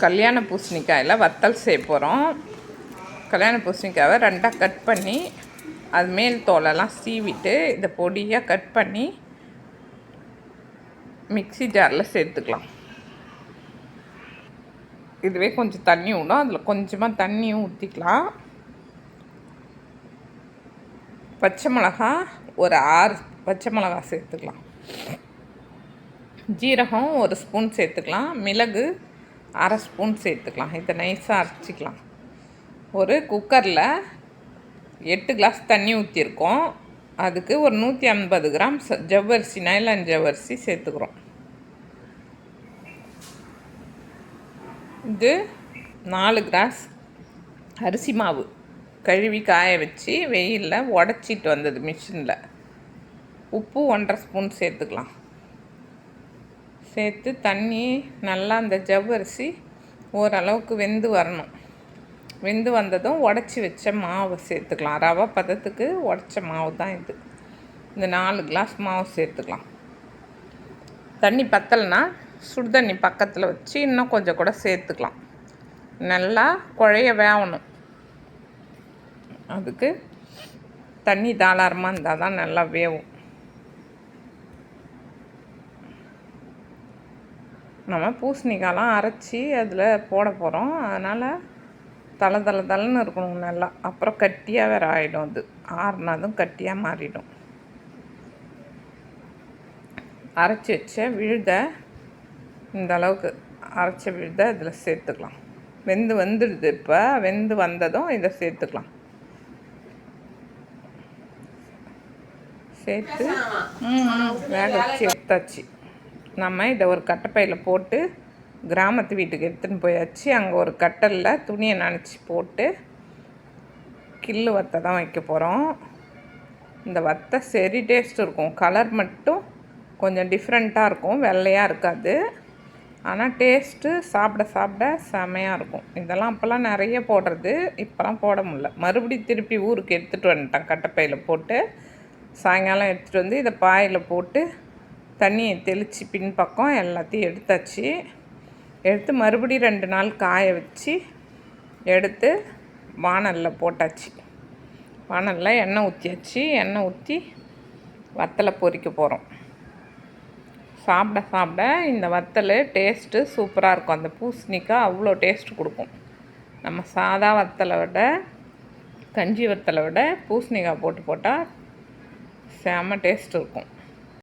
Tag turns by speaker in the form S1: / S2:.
S1: கல்யாண பூசணிக்காயில் வத்தல் செய்ய போகிறோம். கல்யாண பூசணிக்காயை ரெண்டாக கட் பண்ணி அது மேல் தோலெல்லாம் சீவிட்டு இதை பொடியாக கட் பண்ணி மிக்ஸி ஜாரில் சேர்த்துக்கலாம். இதுவே கொஞ்சம் தண்ணி விடும், அதில் கொஞ்சமாக தண்ணியும் ஊற்றிக்கலாம். பச்சை மிளகா ஒரு 6 பச்சை மிளகா சேர்த்துக்கலாம். ஜீரகம் 1 ஸ்பூன் சேர்த்துக்கலாம். மிளகு 1/2 ஸ்பூன் சேர்த்துக்கலாம். இதை நைஸாக அரைச்சிக்கலாம். ஒரு குக்கரில் 8 கிளாஸ் தண்ணி ஊற்றிருக்கோம். அதுக்கு ஒரு 150 கிராம் ஜவ்வரிசி, நைலான் ஜவ்வரிசி சேர்த்துக்கிறோம். இது 4 கிளாஸ் அரிசி மாவு கழுவி காய வச்சு வெயிலில் உடச்சிட்டு வந்தது மிஷினில். உப்பு 1/2 ஸ்பூன் சேர்த்துக்கலாம். சேர்த்து தண்ணி நல்லா அந்த ஜவ்வரிசி ஓரளவுக்கு வெந்து வரணும். வெந்து வந்ததும் உடச்சி வச்ச மாவை சேர்த்துக்கலாம். ரவை பதத்துக்கு உடச்ச மாவு தான் இது. இந்த 4 கிளாஸ் மாவு சேர்த்துக்கலாம். தண்ணி பத்தலைன்னா சுடுதண்ணி பக்கத்தில் வச்சு இன்னும் கொஞ்சம் கூட சேர்த்துக்கலாம். நல்லா குழைய வேகணும். அதுக்கு தண்ணி தாளாரமாக இருந்தால் தான் நல்லா வேகும். நம்ம பூசணிக்காயெலாம் அரைச்சி அதில் போட போகிறோம். அதனால் தலை இருக்கணும் நல்லா. அப்புறம் கட்டியாக வேறு ஆகிடும். அது ஆறுனதும் கட்டியாக மாறிடும். அரைச்சி வச்ச விழுதை இந்த அளவுக்கு அரைச்ச விழுதை இதில் சேர்த்துக்கலாம். வெந்து வந்துடுது. இப்போ வெந்து வந்ததும் இதை சேர்த்துக்கலாம். சேர்த்து வேக வச்சு எடுத்தாச்சு. நம்ம இதை ஒரு கட்டைப்பையில் போட்டு கிராமத்து வீட்டுக்கு எடுத்துன்னு போயாச்சு. அங்கே ஒரு கட்டலில் துணியை நனைச்சி போட்டு கில்லு வத்தை தான் வைக்க போகிறோம். இந்த வத்தை சரி டேஸ்ட் இருக்கும். கலர் மட்டும் கொஞ்சம் டிஃப்ரெண்ட்டாக இருக்கும், வெள்ளையாக இருக்காது. ஆனால் டேஸ்ட்டு சாப்பிட சாப்பிட செமையாக இருக்கும். இதெல்லாம் அப்போல்லாம் நிறைய போடுறது, இப்போலாம் போட முடியல. மறுபடியும் திருப்பி ஊருக்கு எடுத்துகிட்டு வந்துட்டேன். கட்டைப்பையில் போட்டு சாயங்காலம் எடுத்துகிட்டு வந்து இதை பாயில் போட்டு தண்ணியை தெளித்து பின்பக்கம் எல்லாத்தையும் எடுத்தாச்சு. எடுத்து மறுபடியும் 2 நாள் காய வச்சு எடுத்து வாணலில் போட்டாச்சு. வாணலில் எண்ணெய் ஊற்றியாச்சு. எண்ணெய் ஊற்றி வத்தலை பொரிக்க போகிறோம். சாப்பிட சாப்பிட இந்த வத்தல் டேஸ்ட்டு சூப்பராக இருக்கும். அந்த பூசணிக்காய் அவ்வளோ டேஸ்ட்டு கொடுக்கும். நம்ம சாதா வத்தலை விட, கஞ்சி வத்தலை விட பூசணிக்காய் போட்டால் செம்ம டேஸ்ட் இருக்கும்.